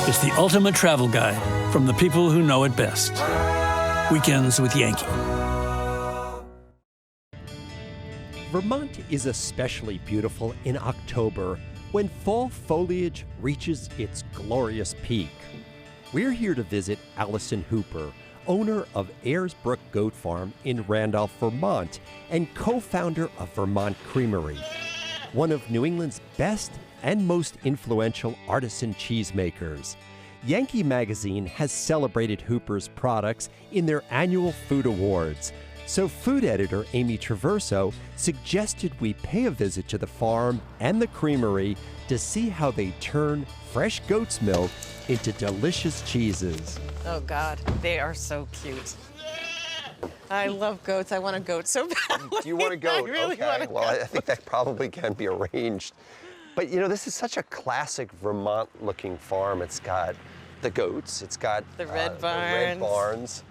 is the ultimate travel guide from the people who know it best. Weekends with Yankee. Vermont is especially beautiful in October when fall foliage reaches its glorious peak. We're here to visit Allison Hooper, owner of Ayers Brook Goat Farm in Randolph, Vermont, and co-founder of Vermont Creamery, one of New England's best and most influential artisan cheesemakers. Yankee magazine has celebrated Hooper's products in their annual food awards. So food editor Amy Traverso suggested we pay a visit to the farm and the creamery to see how they turn fresh goat's milk into delicious cheeses. Oh God, they are so cute. I love goats. I want a goat so badly. Do you want a goat? I really okay. want a Well, goat. I think that probably can be arranged. But you know, this is such a classic Vermont-looking farm. It's got the goats. It's got The red the red barns. barns.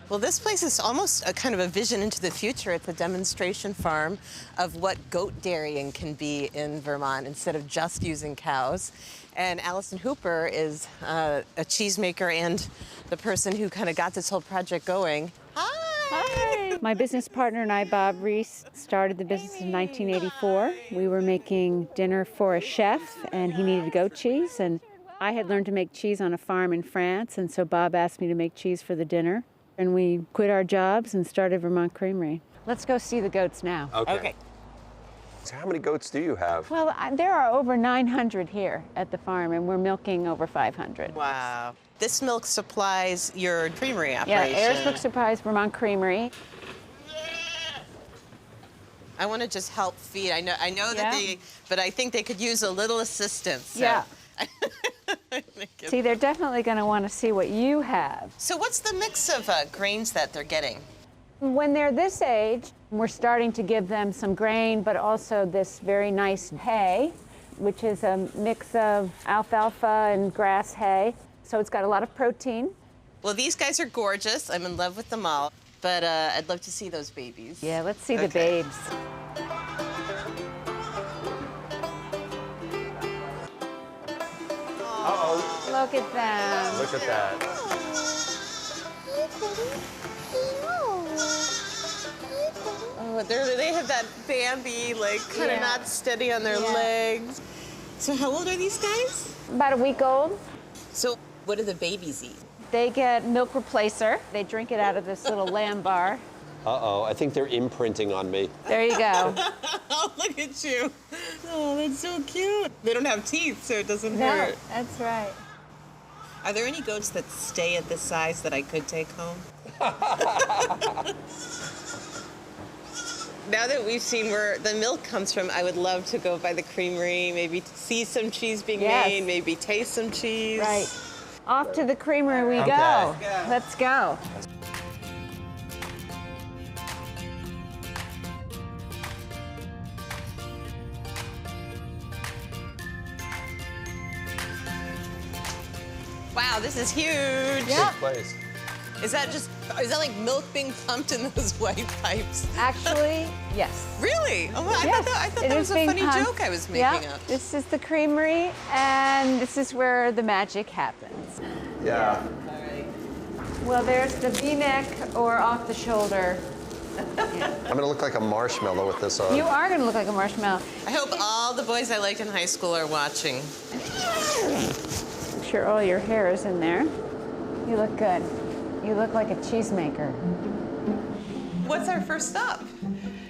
Well, this place is almost a kind of a vision into the future. It's a demonstration farm of what goat dairying can be in Vermont instead of just using cows. And Allison Hooper is a cheesemaker and the person who kind of got this whole project going. Hi! My business partner and I, Bob Reese, started the business in 1984. We were making dinner for a chef, and he needed goat cheese. And I had learned to make cheese on a farm in France, and so Bob asked me to make cheese for the dinner. And we quit our jobs and started Vermont Creamery. Let's go see the goats now. Okay. So how many goats do you have? Well, there are over 900 here at the farm, and we're milking over 500. Wow. This milk supplies your creamery Yeah, operation. Ayers Brook supplies Vermont Creamery. I want to just help feed. I know Yeah. that but I think they could use a little assistance. So. Yeah. See, they're definitely going to want to see what you have. So what's the mix of grains that they're getting? When they're this age, we're starting to give them some grain, but also this very nice hay, which is a mix of alfalfa and grass hay. So it's got a lot of protein. Well, these guys are gorgeous. I'm in love with them all. But I'd love to see those babies. Yeah, let's see the babes. Uh-oh. Look at them. Look at that. Oh, they have that Bambi, like, kind of Yeah. not steady on their Yeah. legs. So how old are these guys? About a week old. So what do the babies eat? They get milk replacer. They drink it out of this little lamb bar. Uh-oh, I think they're imprinting on me. There you go. Oh, look at you. Oh, that's so cute. They don't have teeth, so it doesn't No, hurt. that's right. Are there any goats that stay at this size that I could take home? Now that we've seen where the milk comes from, I would love to go by the creamery, maybe see some cheese being Yes. made, maybe taste some cheese. Right. Off to the creamery we Okay. go. Let's go. Wow, this is huge. Yeah. Big place. Is that like milk being pumped in those white pipes? Actually, yes. Really? Oh, I Yes, thought it that is was a being funny pumped. joke I was making Yeah, up. this is the creamery, and this is where the magic happens. Yeah. All right. Well, there's the V-neck or off the shoulder. I'm gonna look like a marshmallow with this on. You are going to look like a marshmallow. I hope all the boys I liked in high school are watching. I'm sure all your hair is in there. You look good. You look like a cheesemaker. What's our first stop?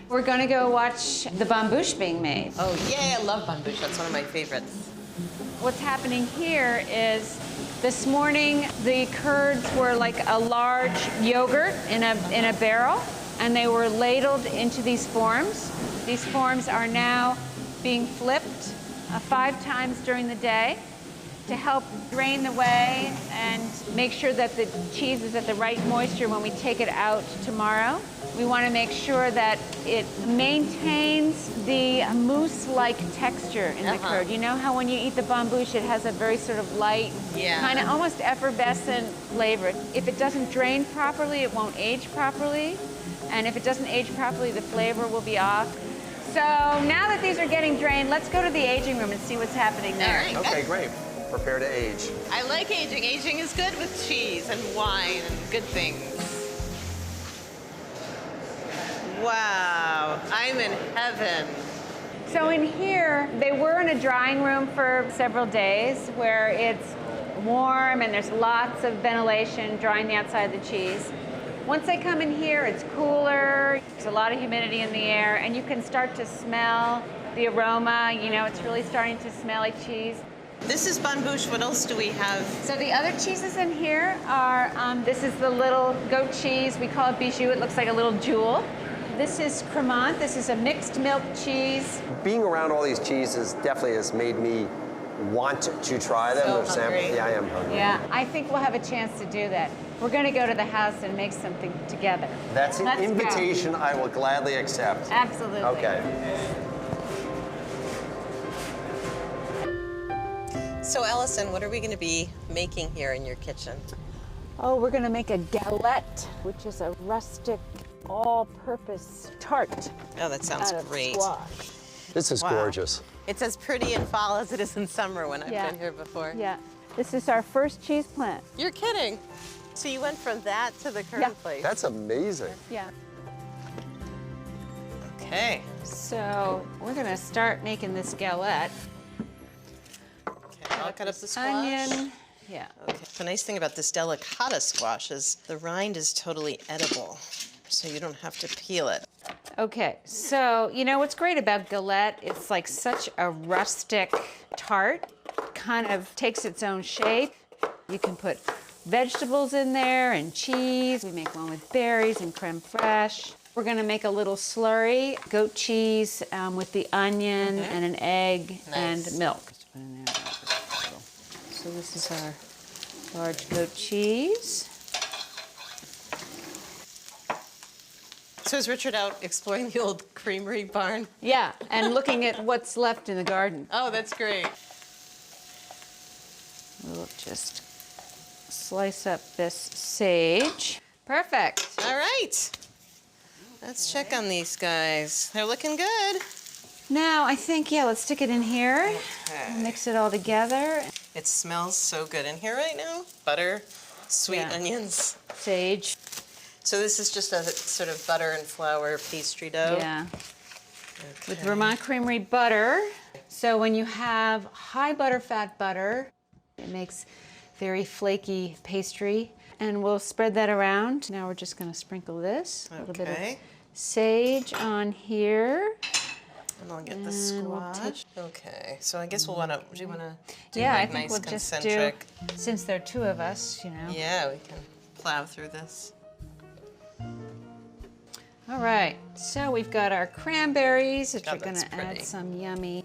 We're going to go watch the bambouche being made. Oh, yeah, I love bambouche. That's one of my favorites. What's happening here is this morning the curds were like a large yogurt in a barrel, and they were ladled into these forms. These forms are now being flipped 5 times during the day to help drain the whey and make sure that the cheese is at the right moisture when we take it out tomorrow. We want to make sure that it maintains the mousse-like texture in the curd. You know how when you eat the bambouche, it has a very sort of light, kind of almost effervescent flavor. If it doesn't drain properly, it won't age properly. And if it doesn't age properly, the flavor will be off. So now that these are getting drained, let's go to the aging room and see what's happening there. All right. Okay, great. Prepare to age. I like aging. Aging is good with cheese and wine and good things. Wow, I'm in heaven. So in here, they were in a drying room for several days where it's warm and there's lots of ventilation drying the outside of the cheese. Once they come in here, it's cooler, there's a lot of humidity in the air, and you can start to smell the aroma. You know, it's really starting to smell like cheese. This is Bonbouche. What else do we have? So the other cheeses in here are, this is the little goat cheese. We call it bijou. It looks like a little jewel. This is Cremant. This is a mixed milk cheese. Being around all these cheeses definitely has made me want to try them. So or sample. hungry. Yeah, I am hungry. Yeah, I think we'll have a chance to do that. We're going to go to the house and make something together. That's an Let's go. invitation I will gladly accept. Absolutely. Okay. So, Allison, what are we going to be making here in your kitchen? Oh, we're going to make a galette, which is a rustic, all-purpose tart Oh, that sounds out of great. squash. This is Wow. gorgeous. It's as pretty in fall as it is in summer when I've Yeah. been here before. Yeah, this is our first cheese plant. You're kidding. So you went from that to the current Yeah. place. That's amazing. Yeah. Okay. So we're going to start making this galette. Okay, I'll cut up the squash. Onion. Yeah. Okay. The nice thing about this delicata squash is the rind is totally edible, so you don't have to peel it. Okay, so you know what's great about galette? It's like such a rustic tart. Kind of takes its own shape. You can put vegetables in there and cheese. We make one with berries and creme fraiche. We're gonna make a little slurry, goat cheese with the onion and an egg Nice. and milk. Just put in there. So this is our large goat cheese. So is Richard out exploring the old creamery barn? Yeah, and looking at what's left in the garden. Oh, that's great. We'll just slice up this sage. Perfect. All right. Let's check on these guys. They're looking good. Now, I think, yeah, let's stick it in here. Okay. Mix it all together. It smells so good in here right now. Butter, sweet Yeah. onions. Sage. So this is just a sort of butter and flour pastry dough. Yeah. With Okay. Vermont Creamery butter. So when you have high butterfat butter, it makes very flaky pastry. And we'll spread that around. Now we're just going to sprinkle this. A little bit of Okay. sage on here. And I'll get the And we'll squash. Okay, so I guess we'll want to, do you want to do Yeah, like I think nice we'll just do, concentric? since there are two of us, you know. Yeah, we can plow through this. All right, so we've got our cranberries, which Oh, are gonna that's pretty. add some yummy,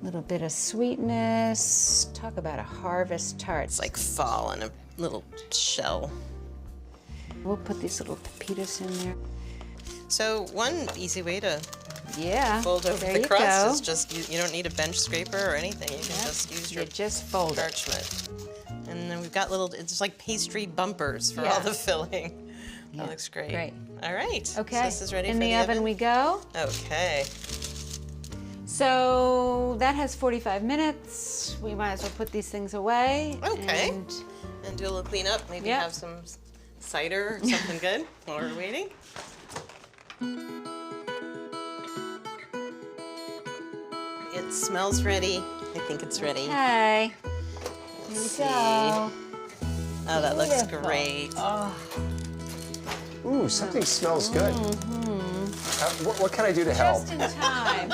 little bit of sweetness. Talk about a harvest tart. It's like fall in a little shell. We'll put these little pepitas in there. So one easy way to Yeah, fold over there the you crust go. is just, you don't need a bench scraper or anything. You can just use your You just fold it. parchment. And then we've got little, it's like pastry bumpers for Yeah. all the filling. Yeah, That looks great. great. All right. Okay, So this is ready in for the oven we go. Okay. So that has 45 minutes. We might as well put these things away. Okay. And And do a little cleanup. Maybe Yep. have some cider or something good while we're waiting. It smells ready. I think it's ready. okay, here we Let's go. Oh, that looks Beautiful. great. Ooh, something smells good. What can I do to help? Just in time.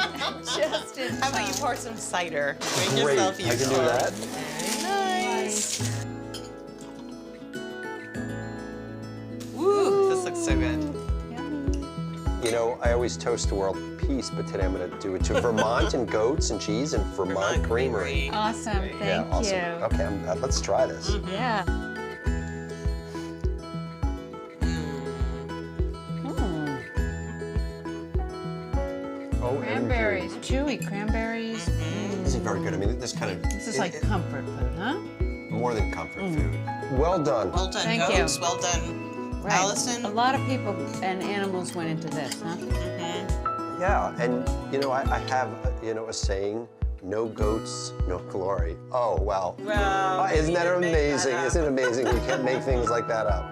Just in time. How about you pour some cider? Make Great, yourself I can do useful. that. Very nice. Woo, this looks so good. You know, I always toast to world peace, but today I'm going to do it to Vermont and goats and cheese and Vermont Creamery. Awesome, thank Yeah, awesome. you. Okay, let's try this. Yeah. Oh, Cranberries, chewy cranberries. This is very good. I mean, this kind of This is like comfort food, huh? more than comfort food. Well done. Well done, Thank you. goats. Well done, Right. Allison. A lot of people and animals went into this, huh? Yeah, and you know, I have you know a saying: no goats, no glory. Oh, wow. Well, Isn't you that didn't make that amazing? up. Isn't it amazing? You can't make things like that up.